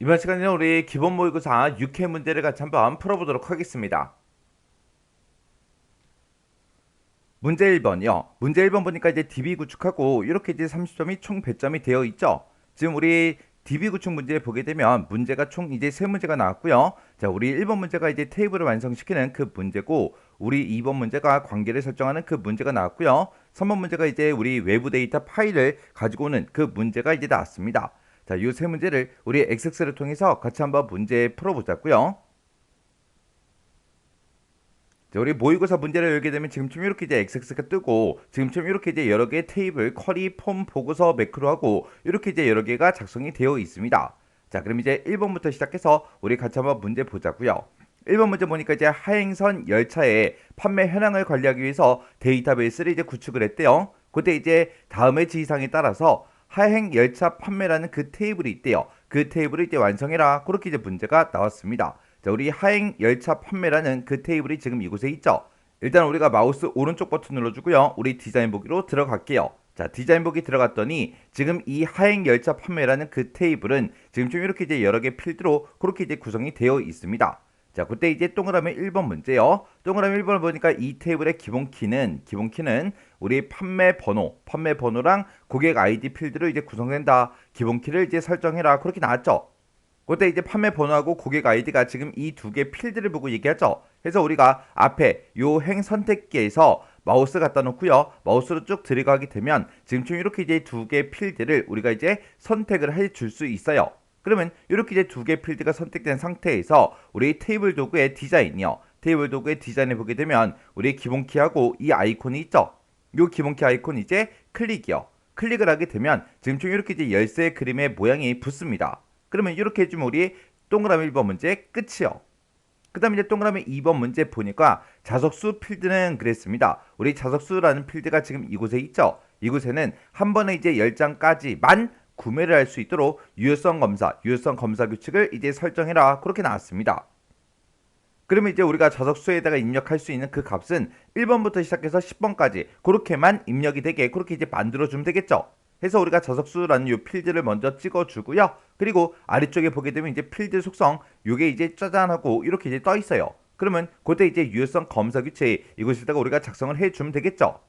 이번 시간에는 우리 기본 모의고사 6회 문제를 같이 한번 풀어보도록 하겠습니다. 문제 1번이요. 문제 1번 보니까 이제 DB 구축하고 이렇게 이제 30점이 총 100점이 되어 있죠. 지금 우리 DB 구축 문제 보게 되면 문제가 총 이제 3문제가 나왔고요. 자, 우리 1번 문제가 이제 테이블을 완성시키는 그 문제고, 우리 2번 문제가 관계를 설정하는 그 문제가 나왔고요. 3번 문제가 이제 우리 외부 데이터 파일을 가지고 오는 그 문제가 이제 나왔습니다. 자, 이 세 문제를 우리 XX를 통해서 같이 한번 문제 풀어보자고요. 자, 우리 모의고사 문제를 열게 되면 지금쯤 이렇게 이제 XX가 뜨고, 지금쯤 이렇게 이제 여러 개의 테이블, 쿼리, 폼, 보고서, 매크로하고 이렇게 이제 여러 개가 작성이 되어 있습니다. 자, 그럼 이제 1번부터 시작해서 우리 같이 한번 문제 보자고요. 1번 문제 보니까 이제 하행선 열차의 판매 현황을 관리하기 위해서 데이터베이스를 이제 구축을 했대요. 그때 이제 다음의 지시사항에 따라서 하행 열차 판매라는 그 테이블이 있대요. 그 테이블을 이제 완성해라. 그렇게 이제 문제가 나왔습니다. 자, 우리 하행 열차 판매라는 그 테이블이 지금 이곳에 있죠. 일단 우리가 마우스 오른쪽 버튼 눌러주고요. 우리 디자인 보기로 들어갈게요. 자, 디자인 보기 들어갔더니 지금 이 하행 열차 판매라는 그 테이블은 지금 좀 이렇게 이제 여러 개 필드로 그렇게 이제 구성이 되어 있습니다. 자, 그때 이제 동그라미 1번 문제요. 동그라미 1번을 보니까 이 테이블의 기본키는 우리 판매번호랑 고객 아이디 필드로 이제 구성된다. 기본키를 이제 설정해라. 그렇게 나왔죠. 그때 이제 판매 번호하고 고객 아이디가 지금 이 두 개 필드를 보고 얘기하죠. 그래서 우리가 앞에 요 행 선택기에서 마우스 갖다 놓고요. 마우스로 쭉 들어가게 되면 지금쯤 이렇게 이제 두 개 필드를 우리가 이제 선택을 해 줄 수 있어요. 그러면 이렇게 이제 두 개 필드가 선택된 상태에서 우리 테이블 도구의 디자인이요. 테이블 도구의 디자인을 보게 되면 우리 기본키하고 이 아이콘이 있죠. 요 기본키 아이콘 이제 클릭이요. 클릭을 하게 되면 지금쯤 이렇게 이제 열쇠 그림의 모양이 붙습니다. 그러면 이렇게 해주면 우리 동그라미 1번 문제 끝이요. 그 다음에 이제 동그라미 2번 문제 보니까 자석수 필드는 그랬습니다. 우리 자석수라는 필드가 지금 이곳에 있죠. 이곳에는 한 번에 이제 10장까지만 구매를 할 수 있도록 유효성 검사 규칙을 이제 설정해라. 그렇게 나왔습니다. 그러면 이제 우리가 자석수에다가 입력할 수 있는 그 값은 1번부터 시작해서 10번까지 그렇게만 입력이 되게 그렇게 이제 만들어주면 되겠죠. 해서 우리가 자석수라는 이 필드를 먼저 찍어주고요. 그리고 아래쪽에 보게 되면 이제 필드 속성 요게 이제 짜잔하고 이렇게 이제 떠 있어요. 그러면 그때 이제 유효성 검사 규칙 이곳에다가 우리가 작성을 해주면 되겠죠.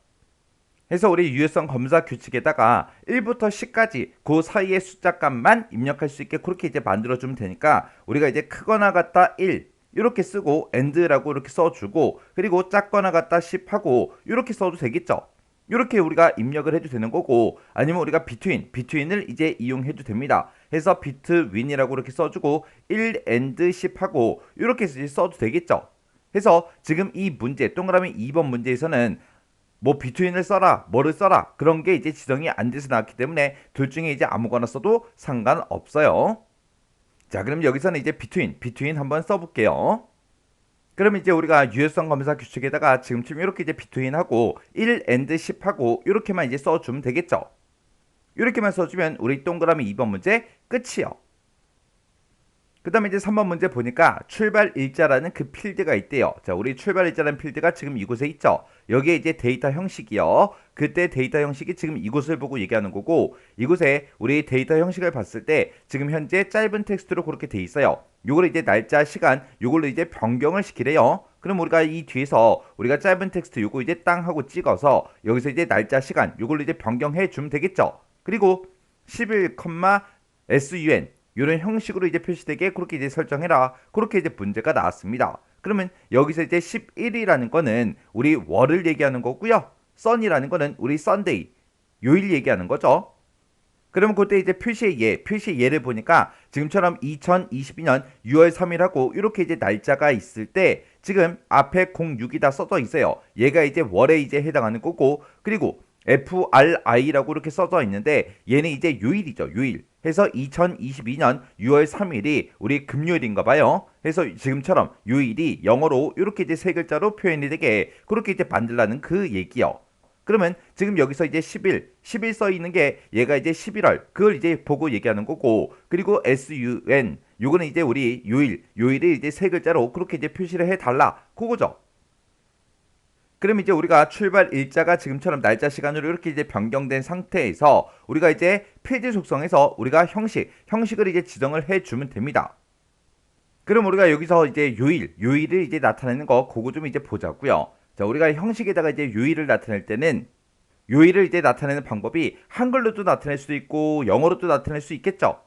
해서 우리 유효성 검사 규칙에다가 1부터 10까지 그 사이의 숫자 값만 입력할 수 있게 그렇게 이제 만들어주면 되니까 우리가 이제 크거나 같다 1 이렇게 쓰고 AND라고 이렇게 써주고, 그리고 작거나 같다 10 하고 이렇게 써도 되겠죠. 이렇게 우리가 입력을 해도 되는 거고, 아니면 우리가 between을 이제 이용해도 됩니다. 해서 between이라고 이렇게 써주고 1 and 10 하고 이렇게 써도 되겠죠. 해서 지금 이 문제 동그라미 2번 문제에서는 뭐 between을 써라 뭐를 써라 그런 게 이제 지정이 안 돼서 나왔기 때문에 둘 중에 이제 아무거나 써도 상관없어요. 자, 그럼 여기서는 이제 between 한번 써볼게요. 그럼 이제 우리가 유효성 검사 규칙에다가 지금쯤 이렇게 이제 between하고 1 and 10하고 이렇게만 이제 써주면 되겠죠. 이렇게만 써주면 우리 동그라미 2번 문제 끝이요. 그 다음에 이제 3번 문제 보니까 출발 일자라는 그 필드가 있대요. 자, 우리 출발 일자라는 필드가 지금 이곳에 있죠. 여기에 이제 데이터 형식이요. 그때 데이터 형식이 지금 이곳을 보고 얘기하는 거고, 이곳에 우리 데이터 형식을 봤을 때 지금 현재 짧은 텍스트로 그렇게 돼 있어요. 요걸 이제 날짜, 시간, 요걸로 이제 변경을 시키래요. 그럼 우리가 이 뒤에서 우리가 짧은 텍스트 요거 이제 땅 하고 찍어서 여기서 이제 날짜, 시간 요걸로 이제 변경해 주면 되겠죠. 그리고 11, sun 이런 형식으로 이제 표시되게 그렇게 이제 설정해라. 그렇게 이제 문제가 나왔습니다. 그러면 여기서 이제 11이라는 거는 우리 월을 얘기하는 거고요. sun이라는 거는 우리 sunday 요일 얘기하는 거죠. 그러면 그때 이제 표시의 예를 보니까 지금처럼 2022년 6월 3일하고 이렇게 이제 날짜가 있을 때 지금 앞에 06이 다 써져 있어요. 얘가 이제 월에 이제 해당하는 거고, 그리고 FRI라고 이렇게 써져 있는데 얘는 이제 요일이죠. 요일. 해서 2022년 6월 3일이 우리 금요일인가 봐요. 해서 지금처럼 요일이 영어로 이렇게 이제 세 글자로 표현이 되게 그렇게 이제 만들라는 그 얘기요. 그러면 지금 여기서 이제 10일 써 있는 게 얘가 이제 11월 그걸 이제 보고 얘기하는 거고, 그리고 SUN 요거는 이제 우리 요일을 이제 세 글자로 그렇게 이제 표시를 해 달라 그거죠. 그럼 이제 우리가 출발 일자가 지금처럼 날짜 시간으로 이렇게 이제 변경된 상태에서 우리가 이제 필드 속성에서 우리가 형식을 이제 지정을 해주면 됩니다. 그럼 우리가 여기서 이제 요일을 이제 나타내는 거 그거 좀 이제 보자고요. 자, 우리가 형식에다가 이제 요일을 나타낼 때는 요일을 이제 나타내는 방법이 한글로도 나타낼 수도 있고 영어로도 나타낼 수 있겠죠.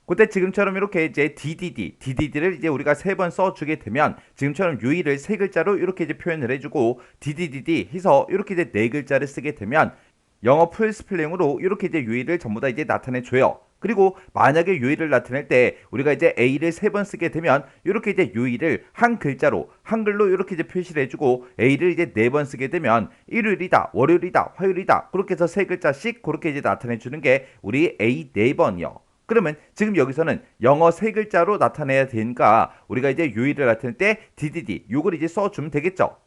그때 지금처럼 이렇게 이제 DDD를 이제 우리가 3번 써주게 되면 지금처럼 요일을 3글자로 이렇게 이제 표현을 해주고 DDDD 해서 이렇게 이제 4글자를 쓰게 되면 영어 풀 스펠링으로 이렇게 이제 요일을 전부 다 이제 나타내줘요. 그리고 만약에 요일을 나타낼 때 우리가 이제 A를 3번 쓰게 되면 이렇게 이제 요일을 한 글자로 한글로 이렇게 이제 표시를 해주고 A를 이제 4번 쓰게 되면 일요일이다, 월요일이다, 화요일이다 그렇게 해서 3글자씩 그렇게 이제 나타내주는 게 우리 A 4번이요. 그러면 지금 여기서는 영어 3글자로 나타내야 되니까 우리가 이제 요일을 나타낼 때 DDD 요걸 이제 써주면 되겠죠.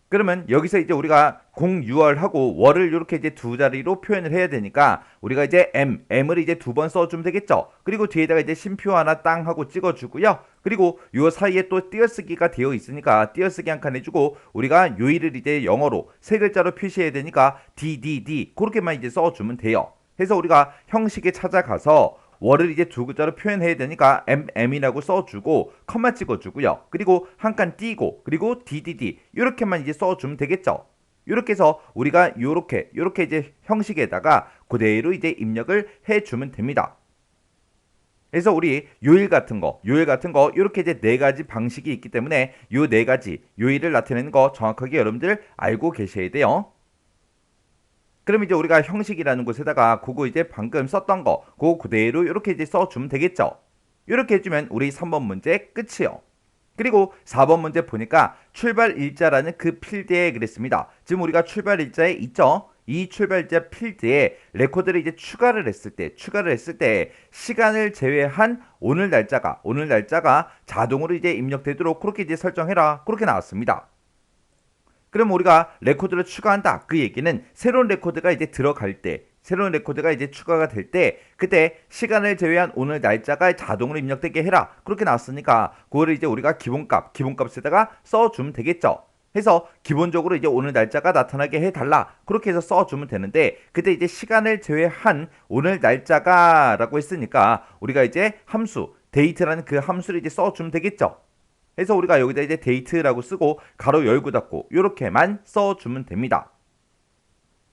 그러면 여기서 이제 우리가 06월하고 월을 이렇게 이제 두 자리로 표현을 해야 되니까 우리가 이제 M을 이제 2번 써주면 되겠죠. 그리고 뒤에다가 이제 쉼표 하나 땅 하고 찍어주고요. 그리고 요 사이에 또 띄어쓰기가 되어 있으니까 띄어쓰기 한 칸 해주고 우리가 요일을 이제 영어로 3글자로 표시해야 되니까 DDD 그렇게만 이제 써주면 돼요. 그래서 우리가 형식에 찾아가서 월을 이제 2글자로 표현해야 되니까 MM이라고 써주고 컴마 찍어주고요. 그리고 한 칸 띄고 그리고 DDD 이렇게만 이제 써주면 되겠죠. 이렇게 해서 우리가 요렇게 이제 형식에다가 그대로 이제 입력을 해주면 됩니다. 그래서 우리 요일 같은 거 이렇게 이제 4가지 방식이 있기 때문에 요 4가지 요일을 나타내는 거 정확하게 여러분들 알고 계셔야 돼요. 그럼 이제 우리가 형식이라는 곳에다가 그거 이제 방금 썼던 거 그거 그대로 이렇게 이제 써주면 되겠죠. 이렇게 해주면 우리 3번 문제 끝이요. 그리고 4번 문제 보니까 출발 일자라는 그 필드에 그랬습니다. 지금 우리가 출발 일자에 있죠. 이 출발 일자 필드에 레코드를 이제 추가를 했을 때 시간을 제외한 오늘 날짜가 자동으로 이제 입력되도록 그렇게 이제 설정해라. 그렇게 나왔습니다. 그럼 우리가 레코드를 추가한다. 그 얘기는 새로운 레코드가 이제 추가가 될 때 그때 시간을 제외한 오늘 날짜가 자동으로 입력되게 해라. 그렇게 나왔으니까 그거를 이제 우리가 기본값에다가 써주면 되겠죠. 해서 기본적으로 이제 오늘 날짜가 나타나게 해달라. 그렇게 해서 써주면 되는데 그때 이제 시간을 제외한 오늘 날짜가라고 했으니까 우리가 이제 함수 데이트라는 그 함수를 이제 써주면 되겠죠. 그래서 우리가 여기다 이제 데이트라고 쓰고 가로 열고 닫고 이렇게만 써주면 됩니다.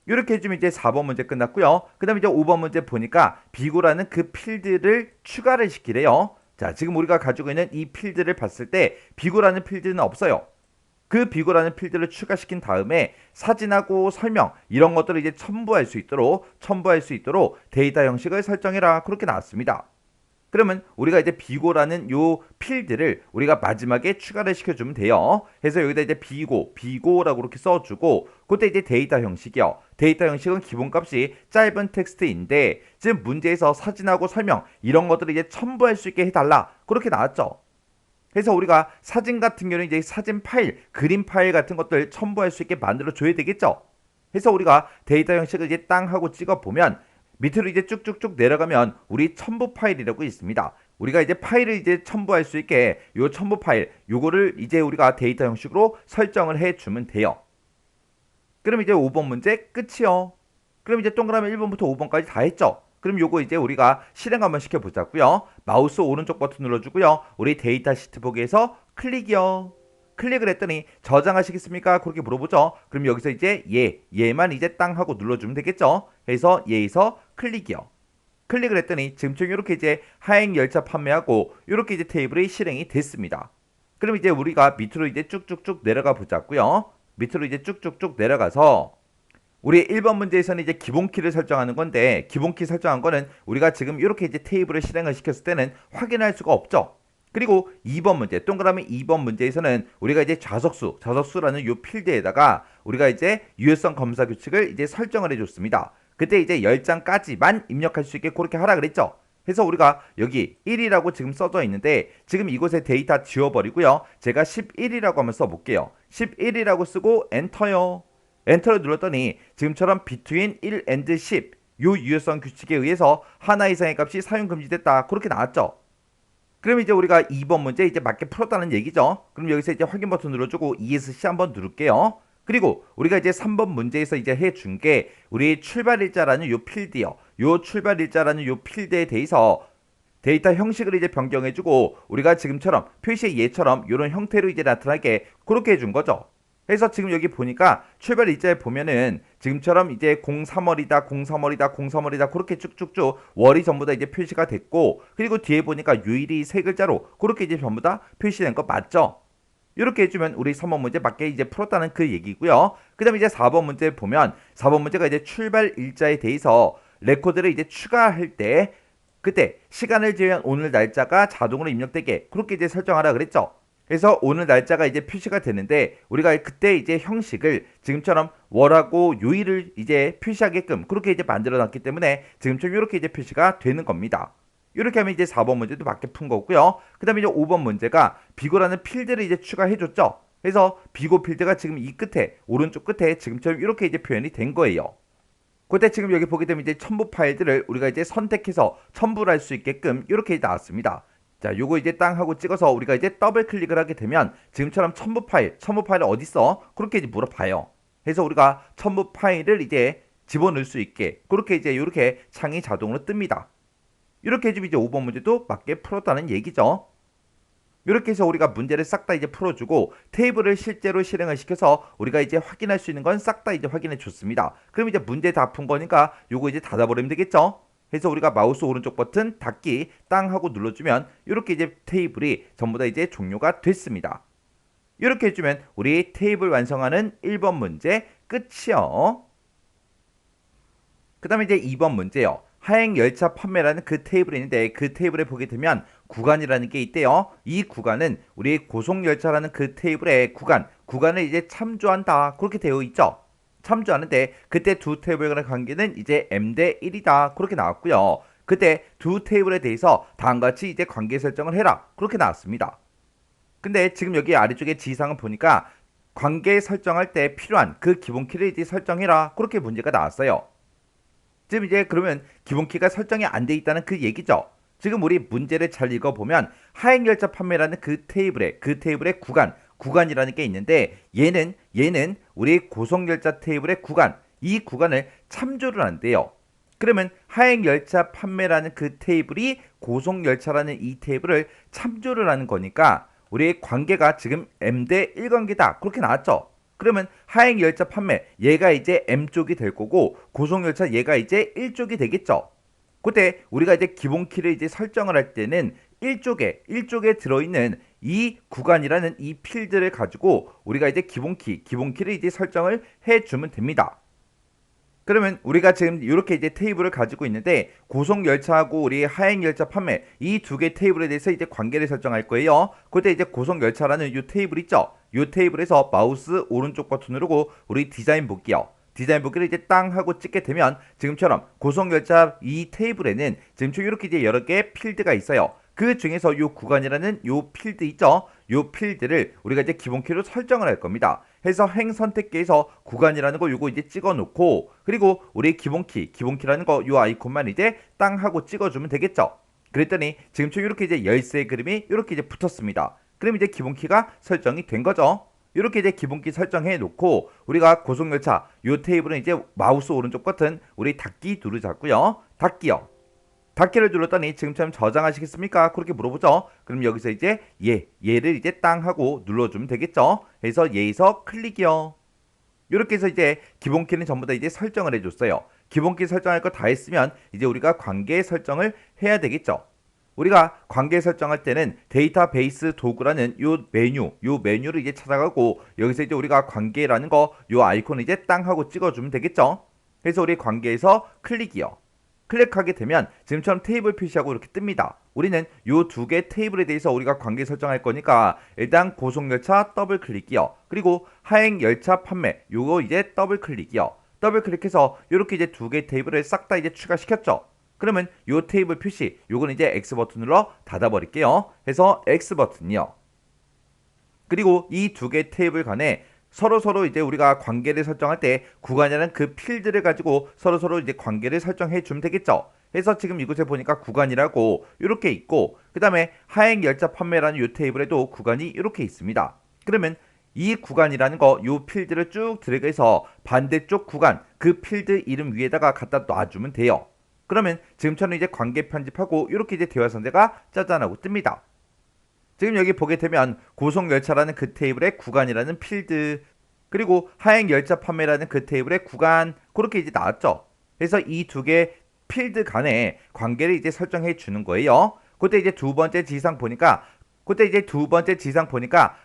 이렇게 해주면 이제 4번 문제 끝났고요. 그 다음에 이제 5번 문제 보니까 비고라는 그 필드를 추가를 시키래요. 자, 지금 우리가 가지고 있는 이 필드를 봤을 때 비고라는 필드는 없어요. 그 비고라는 필드를 추가시킨 다음에 사진하고 설명 이런 것들을 이제 첨부할 수 있도록 데이터 형식을 설정해라. 그렇게 나왔습니다. 그러면 우리가 이제 비고라는 요 필드를 우리가 마지막에 추가를 시켜주면 돼요. 그래서 여기다 이제 비고라고 이렇게 써주고 그때 이제 데이터 형식이요. 데이터 형식은 기본값이 짧은 텍스트인데 지금 문제에서 사진하고 설명 이런 것들을 이제 첨부할 수 있게 해달라. 그렇게 나왔죠. 그래서 우리가 사진 같은 경우는 이제 사진 파일, 그림 파일 같은 것들 첨부할 수 있게 만들어 줘야 되겠죠. 그래서 우리가 데이터 형식을 이제 땅 하고 찍어 보면 밑으로 이제 쭉쭉쭉 내려가면 우리 첨부 파일이라고 있습니다. 우리가 이제 파일을 이제 첨부할 수 있게 요 첨부 파일 요거를 이제 우리가 데이터 형식으로 설정을 해주면 돼요. 그럼 이제 5번 문제 끝이요. 그럼 이제 동그라미 1번부터 5번까지 다 했죠. 그럼 요거 이제 우리가 실행 한번 시켜보자고요. 마우스 오른쪽 버튼 눌러주고요. 우리 데이터 시트 보기에서 클릭이요. 클릭을 했더니 저장하시겠습니까? 그렇게 물어보죠. 그럼 여기서 이제 얘만 이제 땅 하고 눌러주면 되겠죠. 그래서 얘에서 클릭이요. 클릭을 했더니 지금처럼 이렇게 이제 하행 열차 판매하고 이렇게 이제 테이블이 실행이 됐습니다. 그럼 이제 우리가 밑으로 이제 쭉쭉쭉 내려가 보자고요. 밑으로 이제 쭉쭉쭉 내려가서 우리 1번 문제에서는 이제 기본키를 설정하는 건데 기본키 설정한 거는 우리가 지금 이렇게 이제 테이블을 실행을 시켰을 때는 확인할 수가 없죠. 그리고 2번 문제, 동그라미 2번 문제에서는 우리가 이제 좌석수라는 요 필드에다가 우리가 이제 유효성 검사 규칙을 이제 설정을 해줬습니다. 그때 이제 10장까지만 입력할 수 있게 그렇게 하라 그랬죠. 그래서 우리가 여기 1이라고 지금 써져 있는데 지금 이곳에 데이터 지워버리고요. 제가 11이라고 한번 써볼게요. 11이라고 쓰고 엔터요. 엔터를 눌렀더니 지금처럼 between 1 and 10 요 유효성 규칙에 의해서 하나 이상의 값이 사용 금지됐다. 그렇게 나왔죠. 그럼 이제 우리가 2번 문제 이제 맞게 풀었다는 얘기죠. 그럼 여기서 이제 확인 버튼 눌러주고 ESC 한번 누를게요. 그리고 우리가 이제 3번 문제에서 이제 해준 게 우리 출발일자라는 요 필드요. 요 출발일자라는 요 필드에 대해서 데이터 형식을 이제 변경해주고 우리가 지금처럼 표시의 예처럼 이런 형태로 이제 나타나게 그렇게 해준 거죠. 그래서 지금 여기 보니까 출발 일자에 보면은 지금처럼 이제 03월이다, 03월이다, 03월이다 그렇게 쭉쭉쭉 월이 전부 다 이제 표시가 됐고 그리고 뒤에 보니까 요일이 세 글자로 그렇게 이제 전부 다 표시된 거 맞죠? 이렇게 해주면 우리 3번 문제 맞게 이제 풀었다는 그 얘기고요. 그 다음에 이제 4번 문제 보면 4번 문제가 이제 출발 일자에 대해서 레코드를 이제 추가할 때 그때 시간을 제외한 오늘 날짜가 자동으로 입력되게 그렇게 이제 설정하라 그랬죠. 그래서 오늘 날짜가 이제 표시가 되는데 우리가 그때 이제 형식을 지금처럼 월하고 요일을 이제 표시하게끔 그렇게 이제 만들어 놨기 때문에 지금처럼 이렇게 이제 표시가 되는 겁니다. 이렇게 하면 이제 4번 문제도 맞게 푼 거고요. 그 다음에 이제 5번 문제가 비고라는 필드를 이제 추가해 줬죠. 그래서 비고 필드가 지금 이 끝에 오른쪽 끝에 지금처럼 이렇게 이제 표현이 된 거예요. 그때 지금 여기 보게 되면 이제 첨부 파일들을 우리가 이제 선택해서 첨부를 할 수 있게끔 이렇게 나왔습니다. 자, 요거 이제 땅 하고 찍어서 우리가 이제 더블 클릭을 하게 되면 지금처럼 첨부 파일은 어디 있어? 그렇게 이제 물어봐요. 그래서 우리가 첨부 파일을 이제 집어넣을 수 있게 그렇게 이제 이렇게 창이 자동으로 뜹니다. 이렇게 해주면 이제 5번 문제도 맞게 풀었다는 얘기죠. 이렇게 해서 우리가 문제를 싹 다 이제 풀어주고 테이블을 실제로 실행을 시켜서 우리가 이제 확인할 수 있는 건 싹 다 이제 확인해 줬습니다. 그럼 이제 문제 다 푼 거니까 요거 이제 닫아버리면 되겠죠? 그래서 우리가 마우스 오른쪽 버튼 닫기 땅 하고 눌러주면 이렇게 이제 테이블이 전부 다 이제 종료가 됐습니다. 이렇게 해주면 우리 테이블 완성하는 1번 문제 끝이요. 그 다음에 이제 2번 문제요. 하행 열차 판매라는 그 테이블이 있는데 그 테이블에 보게 되면 구간이라는 게 있대요. 이 구간은 우리 고속열차라는 그 테이블의 구간을 이제 참조한다. 그렇게 되어 있죠. 참조하는데 그때 두 테이블 간의 관계는 이제 m 대 1이다. 그렇게 나왔고요. 그때 두 테이블에 대해서 다음과 같이 이제 관계 설정을 해라. 그렇게 나왔습니다. 근데 지금 여기 아래쪽에 지시사항을 보니까 관계 설정할 때 필요한 그 기본키를 이제 설정해라. 그렇게 문제가 나왔어요. 지금 이제 그러면 기본키가 설정이 안 돼 있다는 그 얘기죠. 지금 우리 문제를 잘 읽어보면 하행열차 판매라는 그 테이블의 구간이라는 게 있는데 얘는 우리 고속열차 테이블의 이 구간을 참조를 한대요. 그러면 하행열차 판매라는 그 테이블이 고속열차라는 이 테이블을 참조를 하는 거니까 우리의 관계가 지금 m 대 1 관계다. 그렇게 나왔죠. 그러면 하행열차 판매 얘가 이제 m쪽이 될 거고 고속열차 얘가 이제 1쪽이 되겠죠. 그때 우리가 이제 기본키를 이제 설정을 할 때는 1쪽에 들어있는 이 구간이라는 이 필드를 가지고 우리가 이제 기본키를 이제 설정을 해주면 됩니다. 그러면 우리가 지금 이렇게 이제 테이블을 가지고 있는데 고속열차하고 우리 하행열차 판매 이 두 개 테이블에 대해서 이제 관계를 설정할 거예요. 그때 이제 고속열차라는 이 테이블 있죠. 이 테이블에서 마우스 오른쪽 버튼 누르고 우리 디자인 볼게요. 디자인 보기를 이제 땅 하고 찍게 되면 지금처럼 고속열차 이 테이블에는 지금 이렇게 이제 여러 개의 필드가 있어요. 그 중에서 이 구간이라는 이 필드 있죠? 이 필드를 우리가 이제 기본키로 설정을 할 겁니다. 해서 행 선택기에서 구간이라는 거 요거 이제 찍어 놓고 그리고 우리 기본키라는 거 요 아이콘만 이제 땅 하고 찍어주면 되겠죠? 그랬더니 지금처럼 이렇게 이제 열쇠 그림이 이렇게 이제 붙었습니다. 그럼 이제 기본키가 설정이 된 거죠. 이렇게 이제 기본키 설정해 놓고 우리가 고속열차 요 테이블은 이제 마우스 오른쪽 버튼 우리 닫기 누르자고요. 닫기를 눌렀더니 지금처럼 저장하시겠습니까? 그렇게 물어보죠. 그럼 여기서 이제 얘를 이제 땅 하고 눌러주면 되겠죠. 그래서 얘에서 클릭이요. 이렇게 해서 이제 기본키는 전부 다 이제 설정을 해줬어요. 기본키 설정할 거 다 했으면 이제 우리가 관계 설정을 해야 되겠죠. 우리가 관계 설정할 때는 데이터베이스 도구라는 요 메뉴를 이제 찾아가고 여기서 이제 우리가 관계라는 거 요 아이콘을 이제 땅 하고 찍어주면 되겠죠. 그래서 우리 관계에서 클릭이요. 클릭하게 되면 지금처럼 테이블 표시하고 이렇게 뜹니다. 우리는 요 두 개 테이블에 대해서 우리가 관계 설정할 거니까 일단 고속열차 더블 클릭이요. 그리고 하행열차 판매 요거 이제 더블 클릭이요. 더블 클릭해서 이렇게 이제 두 개 테이블을 싹 다 이제 추가시켰죠. 그러면 요 테이블 표시 요거는 이제 X 버튼으로 닫아버릴게요. 해서 X 버튼이요. 그리고 이 두 개 테이블 간에 서로 이제 우리가 관계를 설정할 때 구간이라는 그 필드를 가지고 서로 이제 관계를 설정해 주면 되겠죠. 해서 지금 이곳에 보니까 구간이라고 이렇게 있고, 그 다음에 하행 열차 판매라는 이 테이블에도 구간이 이렇게 있습니다. 그러면 이 구간이라는 거, 요 필드를 쭉 드래그해서 반대쪽 구간, 그 필드 이름 위에다가 갖다 놔주면 돼요. 그러면 지금처럼 이제 관계 편집하고 이렇게 이제 대화 상대가 짜잔하고 뜹니다. 지금 여기 보게 되면 고속열차라는 그 테이블에 구간이라는 필드, 그리고 하행 열차 판매라는 그 테이블에 구간, 그렇게 이제 나왔죠. 그래서 이 두 개 필드 간의 관계를 이제 설정해 주는 거예요. 그때 이제 두 번째 지상 보니까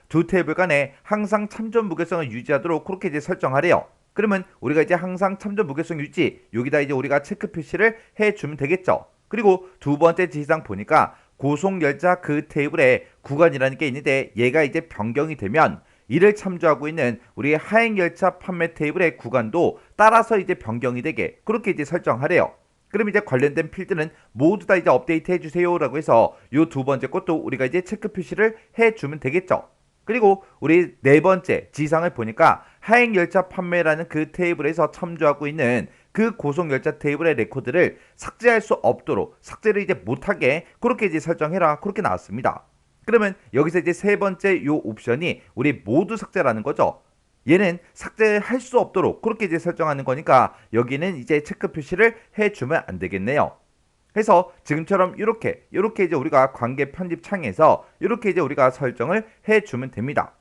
두 테이블 간에 항상 참전 무게성을 유지하도록 그렇게 이제 설정하래요. 그러면 우리가 이제 항상 참전 무게성 유지, 여기다 이제 우리가 체크 표시를 해주면 되겠죠. 그리고 두 번째 지상 보니까 고속열차 그 테이블에 구간이라는 게 있는데, 얘가 이제 변경이 되면 이를 참조하고 있는 우리 하행열차 판매 테이블의 구간도 따라서 이제 변경이 되게 그렇게 이제 설정하래요. 그럼 이제 관련된 필드는 모두 다 이제 업데이트 해주세요라고 해서 이 두 번째 것도 우리가 이제 체크 표시를 해주면 되겠죠. 그리고 우리 네 번째 지상을 보니까 하행열차 판매라는 그 테이블에서 참조하고 있는 그 고속열차 테이블의 레코드를 삭제할 수 없도록, 삭제를 이제 못하게 그렇게 이제 설정해라, 그렇게 나왔습니다. 그러면 여기서 이제 세 번째 요 옵션이 우리 모두 삭제라는 거죠. 얘는 삭제할 수 없도록 그렇게 이제 설정하는 거니까 여기는 이제 체크 표시를 해주면 안 되겠네요. 그래서 지금처럼 이렇게 이제 우리가 관계 편집 창에서 이렇게 이제 우리가 설정을 해주면 됩니다.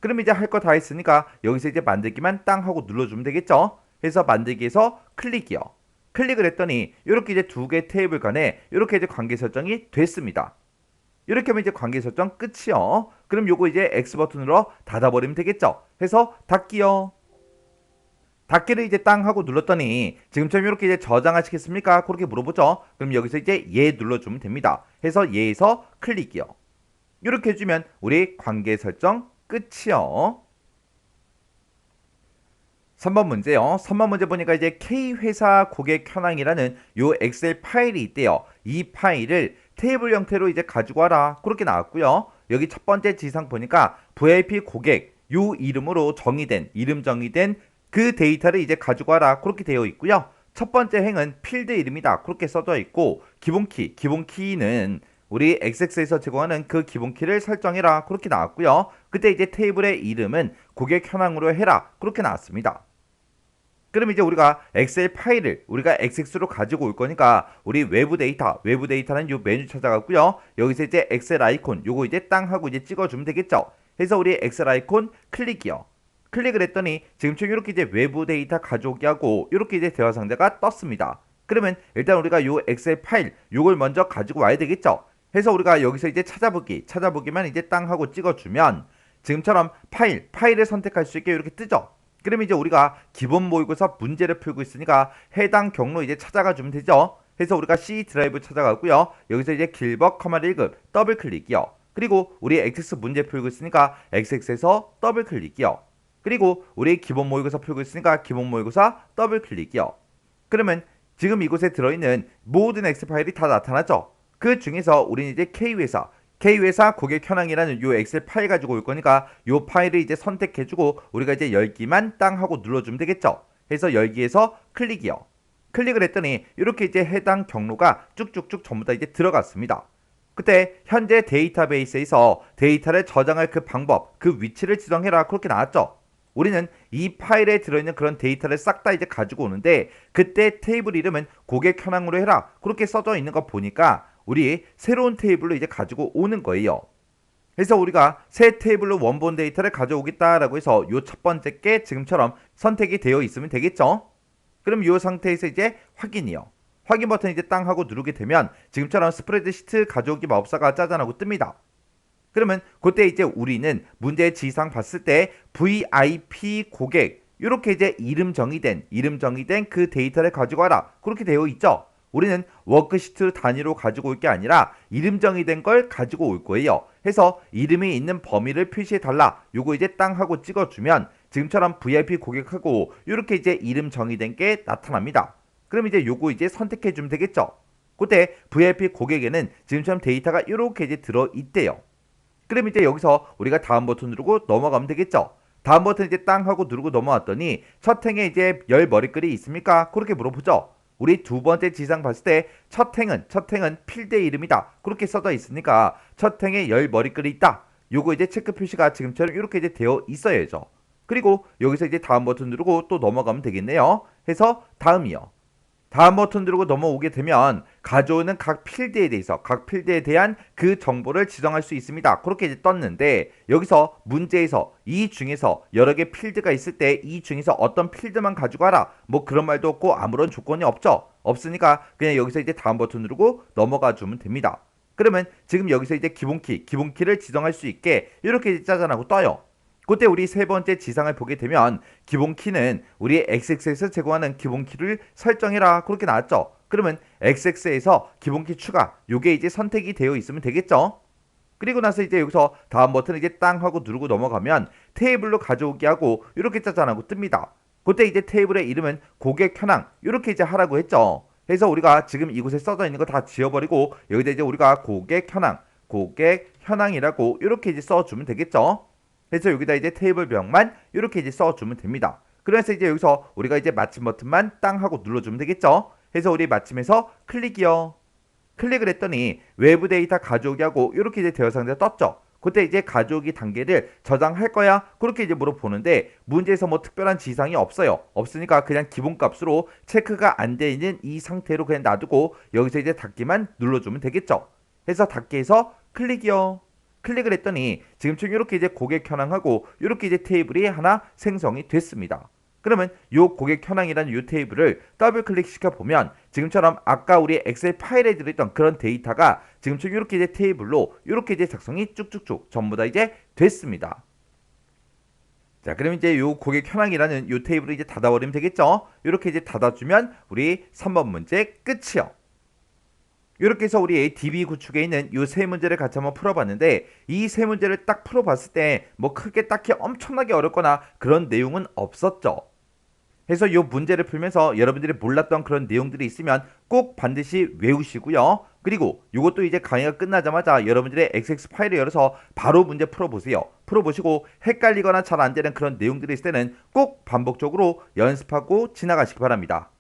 그럼 이제 할 거 다 했으니까 여기서 이제 만들기만 땅 하고 눌러주면 되겠죠. 그래서 만들기에서 클릭이요. 클릭을 했더니 이렇게 이제 두 개 테이블 간에 이렇게 이제 관계 설정이 됐습니다. 이렇게 하면 이제 관계 설정 끝이요. 그럼 요거 이제 X 버튼으로 닫아버리면 되겠죠. 해서 닫기요. 닫기를 이제 땅 하고 눌렀더니 지금처럼 이렇게 이제 저장하시겠습니까? 그렇게 물어보죠. 그럼 여기서 이제 예 눌러주면 됩니다. 해서 예에서 클릭이요. 이렇게 해주면 우리 관계 설정 끝이요. 3번 문제요. 3번 문제 보니까 이제 K회사 고객 현황이라는 요 엑셀 파일이 있대요. 이 파일을 테이블 형태로 이제 가지고 와라, 그렇게 나왔고요. 여기 첫 번째 지상 보니까 VIP 고객 요 이름으로 이름 정의된 그 데이터를 이제 가지고 와라, 그렇게 되어 있고요. 첫 번째 행은 필드 이름이다, 그렇게 써져 있고, 기본 키는 우리 XX에서 제공하는 그 기본 키를 설정해라, 그렇게 나왔고요. 그때 이제 테이블의 이름은 고객 현황으로 해라, 그렇게 나왔습니다. 그럼 이제 우리가 엑셀 파일을 우리가 XX로 가지고 올 거니까 우리 외부 데이터는 요 메뉴 찾아가고요. 여기서 이제 엑셀 아이콘 요거 이제 땅 하고 이제 찍어주면 되겠죠. 해서 우리 엑셀 아이콘 클릭이요. 클릭을 했더니 지금처럼 이렇게 이제 외부 데이터 가져오기 하고 이렇게 이제 대화 상자가 떴습니다. 그러면 일단 우리가 요 엑셀 파일 요걸 먼저 가지고 와야 되겠죠. 해서 우리가 여기서 이제 찾아보기만 이제 땅 하고 찍어주면 지금처럼 파일을 선택할 수 있게 이렇게 뜨죠. 그럼 이제 우리가 기본 모의고사 문제를 풀고 있으니까 해당 경로 이제 찾아가 주면 되죠. 해서 우리가 C 드라이브 찾아가고요. 여기서 이제 길버, 1급 더블 클릭이요. 그리고 우리 XX 문제 풀고 있으니까 XX에서 더블 클릭이요. 그리고 우리 기본 모의고사 풀고 있으니까 기본 모의고사 더블 클릭이요. 그러면 지금 이곳에 들어있는 모든 X 파일이 다 나타나죠. 그 중에서 우리는 이제 K회사 고객 현황이라는 요 엑셀 파일 가지고 올 거니까 요 파일을 이제 선택해주고 우리가 이제 열기만 땅 하고 눌러주면 되겠죠. 해서 열기에서 클릭이요. 클릭을 했더니 이렇게 이제 해당 경로가 쭉쭉쭉 전부 다 이제 들어갔습니다. 그때 현재 데이터베이스에서 데이터를 저장할 그 방법, 그 위치를 지정해라, 그렇게 나왔죠. 우리는 이 파일에 들어있는 그런 데이터를 싹 다 이제 가지고 오는데 그때 테이블 이름은 고객 현황으로 해라, 그렇게 써져 있는 거 보니까 우리 새로운 테이블로 이제 가지고 오는 거예요. 그래서 우리가 새 테이블로 원본 데이터를 가져오겠다라고 해서 요 첫 번째 게 지금처럼 선택이 되어 있으면 되겠죠. 그럼 요 상태에서 이제 확인이요. 확인 버튼 이제 땅 하고 누르게 되면 지금처럼 스프레드시트 가져오기 마법사가 짜잔하고 뜹니다. 그러면 그때 이제 우리는 문제 지상 봤을 때 VIP 고객 이렇게 이제 이름 정의된 그 데이터를 가지고 와라, 그렇게 되어 있죠. 우리는 워크시트 단위로 가지고 올 게 아니라 이름 정의된 걸 가지고 올 거예요. 해서 이름이 있는 범위를 표시해 달라, 요거 이제 땅 하고 찍어주면 지금처럼 VIP 고객하고 이렇게 이제 이름 정의된 게 나타납니다. 그럼 이제 요거 이제 선택해 주면 되겠죠. 그때 VIP 고객에는 지금처럼 데이터가 이렇게 이제 들어 있대요. 그럼 이제 여기서 우리가 다음 버튼 누르고 넘어가면 되겠죠. 다음 버튼 이제 땅 하고 누르고 넘어왔더니 첫 행에 이제 열 머리글이 있습니까? 그렇게 물어보죠. 우리 두 번째 지상 봤을 때 첫 행은 필드의 이름이다. 그렇게 써져 있으니까 첫 행에 열 머리글이 있다. 요거 이제 체크 표시가 지금처럼 이렇게 이제 되어 있어야죠. 그리고 여기서 이제 다음 버튼 누르고 또 넘어가면 되겠네요. 해서 다음이요. 다음 버튼 누르고 넘어오게 되면 가져오는 각 필드에 대해서 각 필드에 대한 그 정보를 지정할 수 있습니다. 그렇게 이제 떴는데 여기서 문제에서 이 중에서 여러 개 필드가 있을 때 이 중에서 어떤 필드만 가지고 와라 뭐 그런 말도 없고 아무런 조건이 없죠. 없으니까 그냥 여기서 이제 다음 버튼 누르고 넘어가 주면 됩니다. 그러면 지금 여기서 이제 기본키를 지정할 수 있게 이렇게 짜잔하고 떠요. 그때 우리 세 번째 지상을 보게 되면 기본키는 우리 XX에서 제공하는 기본키를 설정해라 그렇게 나왔죠. 그러면 XX에서 기본키 추가 요게 이제 선택이 되어 있으면 되겠죠. 그리고 나서 이제 여기서 다음 버튼 이제 땅 하고 누르고 넘어가면 테이블로 가져오게 하고 이렇게 짜잔하고 뜹니다. 그때 이제 테이블의 이름은 고객 현황 이렇게 이제 하라고 했죠. 그래서 우리가 지금 이곳에 써져 있는 거 다 지워버리고 여기다 이제 우리가 고객 현황이라고 이렇게 이제 써주면 되겠죠. 그래서 여기다 이제 테이블명만 이렇게 이제 써주면 됩니다. 그래서 이제 여기서 우리가 이제 마침 버튼만 땅 하고 눌러주면 되겠죠. 그래서 우리 마침에서 클릭이요. 클릭을 했더니 외부 데이터 가져오기 하고 이렇게 이제 대여 상자가 떴죠. 그때 이제 가져오기 단계를 저장할 거야? 그렇게 이제 물어보는데 문제에서 뭐 특별한 지상이 없어요. 없으니까 그냥 기본값으로 체크가 안 돼 있는 이 상태로 그냥 놔두고 여기서 이제 닫기만 눌러주면 되겠죠. 해서 닫기 해서 클릭이요. 클릭을 했더니 지금처럼 이렇게 이제 고객 현황하고 이렇게 이제 테이블이 하나 생성이 됐습니다. 그러면 요 고객 현황이라는 요 테이블을 더블 클릭시켜 보면 지금처럼 아까 우리 엑셀 파일에 들어있던 그런 데이터가 지금처럼 이렇게 이제 테이블로 이렇게 이제 작성이 쭉쭉쭉 전부 다 이제 됐습니다. 자, 그럼 이제 요 고객 현황이라는 요 테이블을 이제 닫아버리면 되겠죠? 이렇게 이제 닫아주면 우리 3번 문제 끝이요. 이렇게 해서 우리 DB 구축에 있는 이 세 문제를 같이 한번 풀어봤는데 이 세 문제를 딱 풀어봤을 때 뭐 크게 딱히 엄청나게 어렵거나 그런 내용은 없었죠. 그래서 이 문제를 풀면서 여러분들이 몰랐던 그런 내용들이 있으면 꼭 반드시 외우시고요. 그리고 이것도 이제 강의가 끝나자마자 여러분들의 XX 파일을 열어서 바로 문제 풀어보세요. 풀어보시고 헷갈리거나 잘 안되는 그런 내용들이 있을 때는 꼭 반복적으로 연습하고 지나가시기 바랍니다.